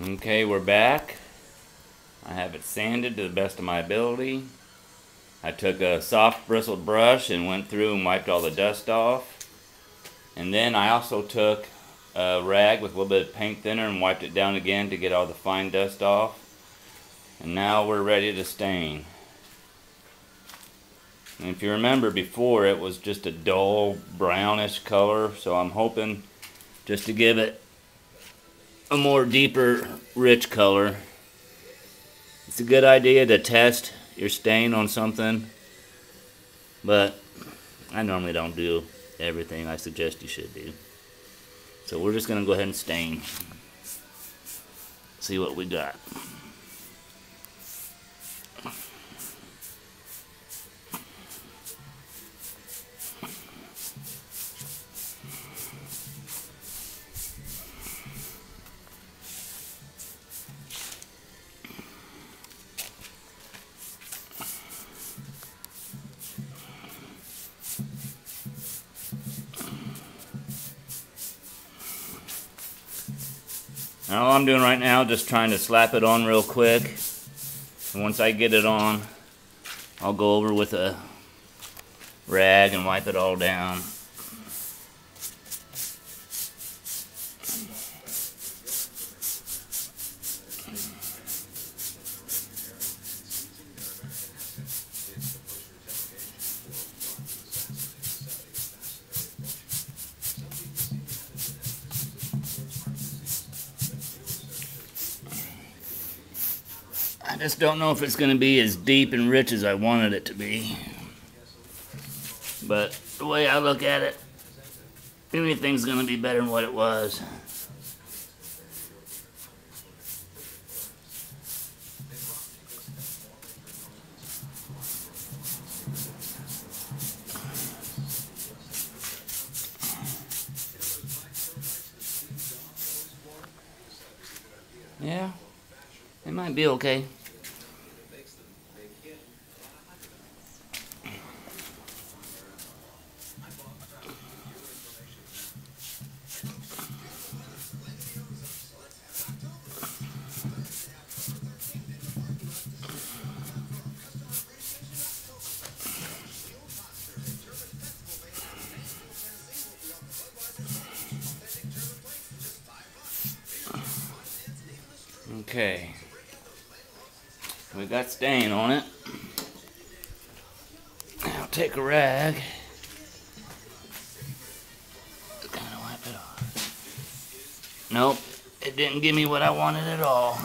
Okay, we're back. I have it sanded to the best of my ability. I took a soft bristled brush and went through and wiped all the dust off. And then I also took a rag with a little bit of paint thinner and wiped it down again to get all the fine dust off. And now we're ready to stain. And if you remember before, it was just a dull brownish color, so I'm hoping just to give it a more deeper, rich color. It's a good idea to test your stain on something, but I normally don't do everything I suggest you should do. So we're just going to go ahead and stain. See what we got. Now all I'm doing right now is just trying to slap it on real quick. And once I get it on, I'll go over with a rag and wipe it all down. I just don't know if it's going to be as deep and rich as I wanted it to be. But the way I look at it, anything's going to be better than what it was. Yeah, it might be okay. Okay, we got stain on it. I'll take a rag, kind of wipe it off. Nope, it didn't give me what I wanted at all.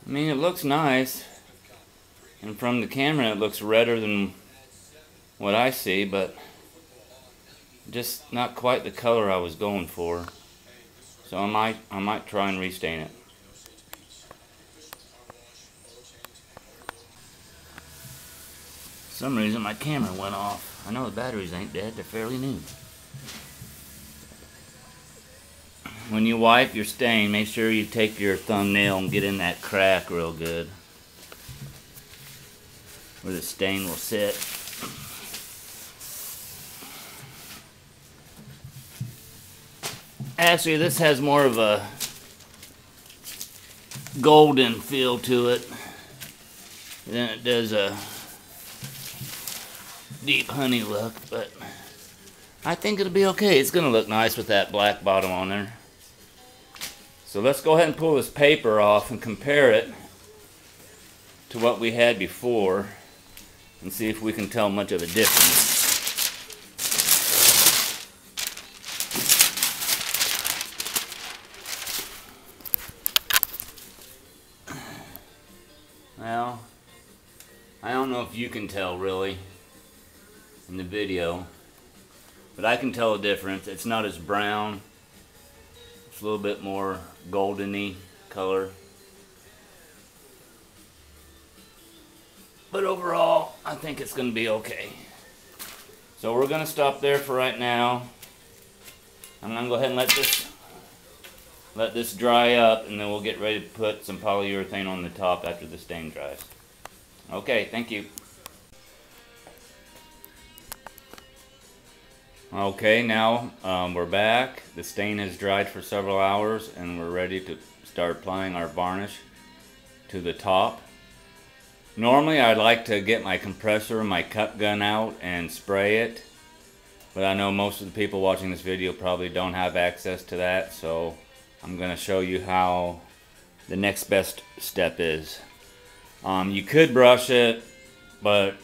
I mean, it looks nice, and from the camera it looks redder than what I see, but just not quite the color I was going for. So I might try and restain it. For some reason my camera went off. I know the batteries ain't dead, they're fairly new. When you wipe your stain, make sure you take your thumbnail and get in that crack real good, where the stain will sit. Actually, this has more of a golden feel to it than it does a deep honey look, but I think it'll be okay. It's gonna look nice with that black bottom on there. So let's go ahead and pull this paper off and compare it to what we had before and see if we can tell much of a difference. Well, I don't know if you can tell really in the video, but I can tell a difference. It's not as brown. It's a little bit more golden-y color. But overall, I think it's going to be okay. So we're going to stop there for right now. I'm going to go ahead and let this let this dry up, and then we'll get ready to put some polyurethane on the top after the stain dries. Okay, thank you. Okay, now we're back. The stain has dried for several hours, and we're ready to start applying our varnish to the top. Normally I'd like to get my compressor, my cut gun out and spray it, but I know most of the people watching this video probably don't have access to that, so I'm going to show you how the next best step is. You could brush it, but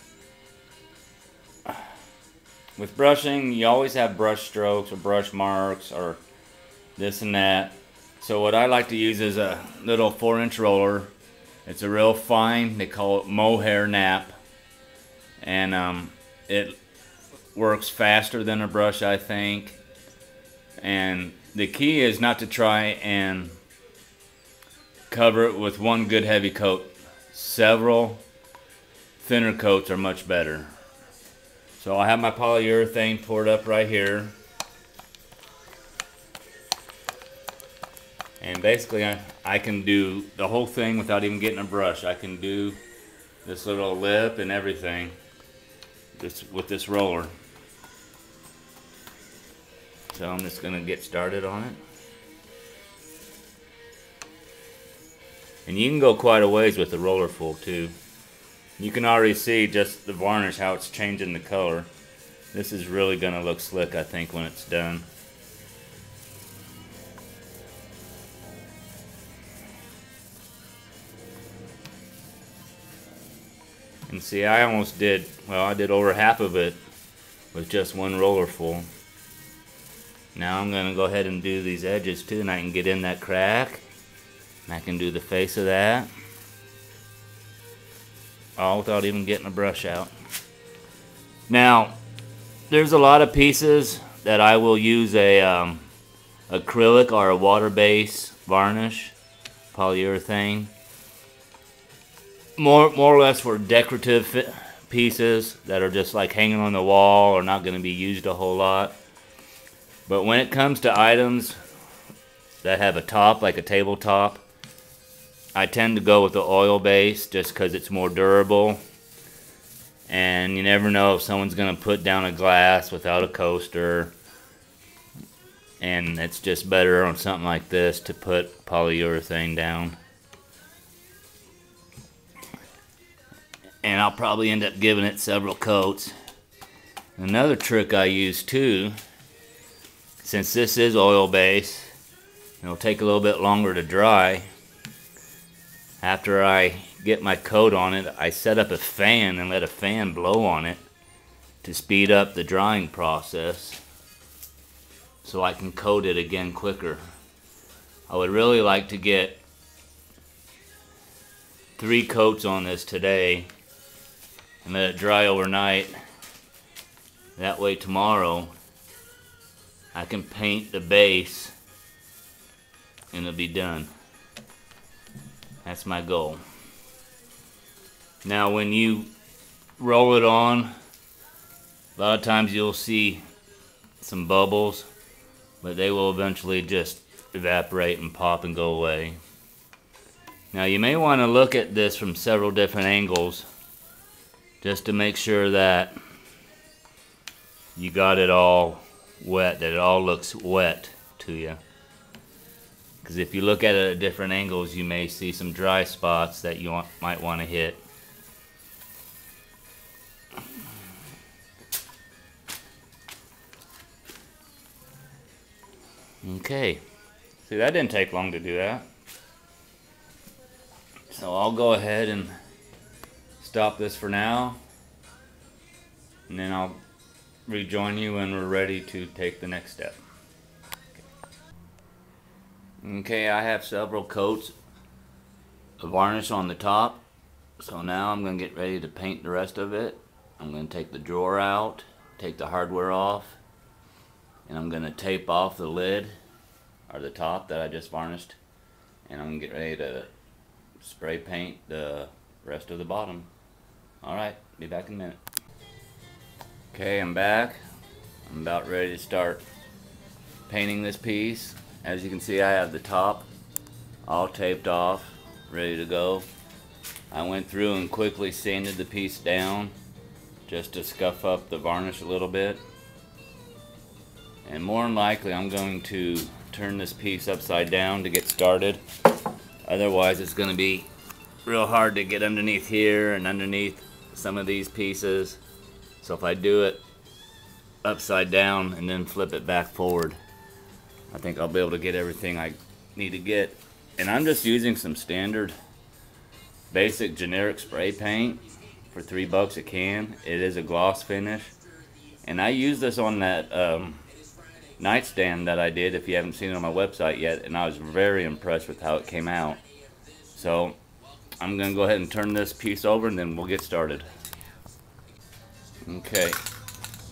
with brushing you always have brush strokes or brush marks or this and that. So what I like to use is a little 4-inch roller. It's a real fine, they call it mohair nap, and it works faster than a brush, I think. And the key is not to try and cover it with one good heavy coat. Several thinner coats are much better. So I have my polyurethane poured up right here. And basically I can do the whole thing without even getting a brush. I can do this little lip and everything just with this roller. So I'm just going to get started on it. And you can go quite a ways with the roller full too. You can already see just the varnish, how it's changing the color. This is really going to look slick, I think, when it's done. And see, I almost did, well, I did over half of it with just one roller full. Now I'm going to go ahead and do these edges too, and I can get in that crack. And I can do the face of that. All without even getting a brush out. Now, there's a lot of pieces that I will use a acrylic or a water-based varnish, polyurethane. More or less for decorative pieces that are just like hanging on the wall or not going to be used a whole lot. But when it comes to items that have a top, like a tabletop, I tend to go with the oil base just because it's more durable. And you never know if someone's going to put down a glass without a coaster. And it's just better on something like this to put polyurethane down. And I'll probably end up giving it several coats. Another trick I use too, since this is oil based, it'll take a little bit longer to dry. After I get my coat on it, I set up a fan and let a fan blow on it to speed up the drying process so I can coat it again quicker. I would really like to get 3 coats on this today and let it dry overnight. That way tomorrow I can paint the base and it'll be done. That's my goal. Now when you roll it on, a lot of times you'll see some bubbles, but they will eventually just evaporate and pop and go away. Now you may want to look at this from several different angles just to make sure that you got it all wet, that it all looks wet to you. Because if you look at it at different angles, you may see some dry spots that you might want to hit. Okay, see, that didn't take long to do that. So I'll go ahead and stop this for now, and then I'll rejoin you when we're ready to take the next step. Okay, I have several coats of varnish on the top, so now I'm going to get ready to paint the rest of it. I'm going to take the drawer out, take the hardware off, and I'm going to tape off the lid or the top that I just varnished, and I'm going to get ready to spray paint the rest of the bottom. Alright, be back in a minute. Okay, I'm back. I'm about ready to start painting this piece, As you can see, I have the top all taped off, ready to go. I went through and quickly sanded the piece down just to scuff up the varnish a little bit. And more than likely I'm going to turn this piece upside down to get started. Otherwise it's going to be real hard to get underneath here and underneath some of these pieces. So if I do it upside down and then flip it back forward, I think I'll be able to get everything I need to get. And I'm just using some standard basic generic spray paint for $3 a can. It is a gloss finish, and I used this on that nightstand that I did, if you haven't seen it on my website yet, and I was very impressed with how it came out. So I'm gonna go ahead and turn this piece over and then we'll get started. Okay,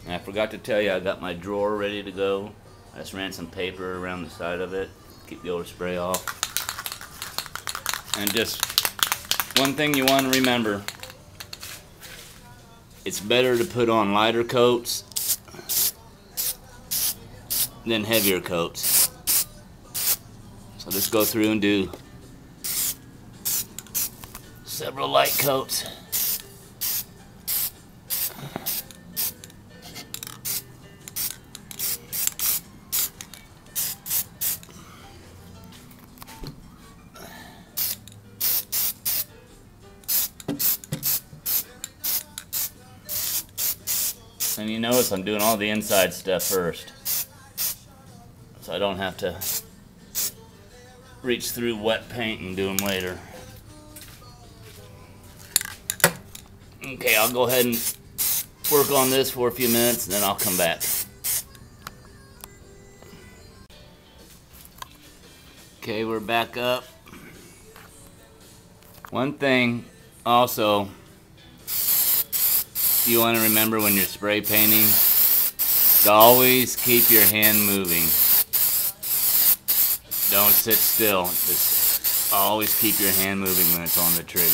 and I forgot to tell you, I got my drawer ready to go. I just ran some paper around the side of it, keep the overspray off. And just one thing you want to remember, it's better to put on lighter coats than heavier coats. So just go through and do several light coats. And you notice I'm doing all the inside stuff first, so I don't have to reach through wet paint and do them later. Okay, I'll go ahead and work on this for a few minutes and then I'll come back. Okay, we're back up. One thing also you want to remember when you're spray painting, to always keep your hand moving. Don't sit still. Just always keep your hand moving when it's on the trigger.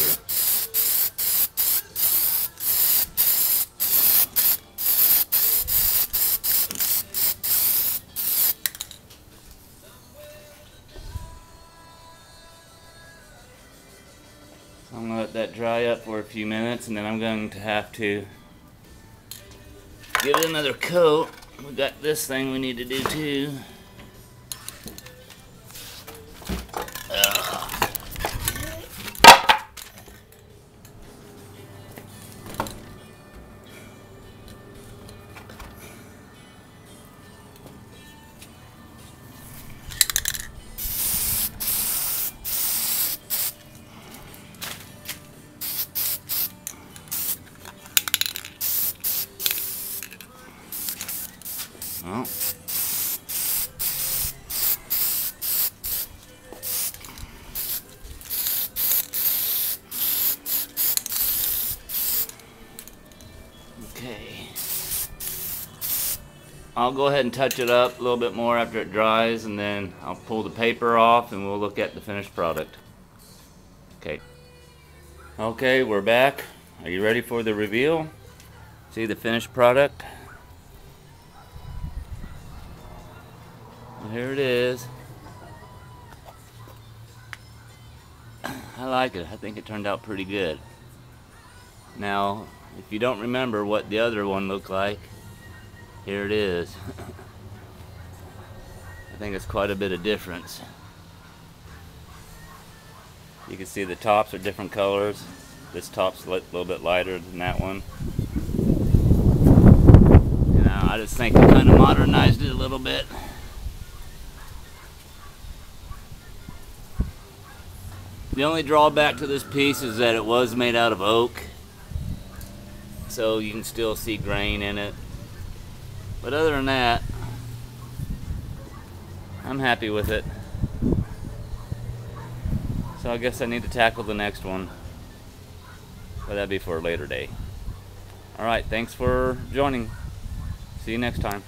So I'm going to let that dry up for a few minutes, and then I'm going to have to give it another coat. We got this thing we need to do too. Well, okay. I'll go ahead and touch it up a little bit more after it dries, and then I'll pull the paper off and we'll look at the finished product. Okay. Okay, we're back. Are you ready for the reveal? See the finished product? Well, here it is. I like it. I think it turned out pretty good. Now, if you don't remember what the other one looked like, here it is. I think it's quite a bit of difference. You can see the tops are different colors. This top's a little bit lighter than that one. You know, I just think I kind of modernized it a little bit. The only drawback to this piece is that it was made out of oak, so you can still see grain in it. But other than that, I'm happy with it. So I guess I need to tackle the next one, but that'd be for a later day. Alright, thanks for joining. See you next time.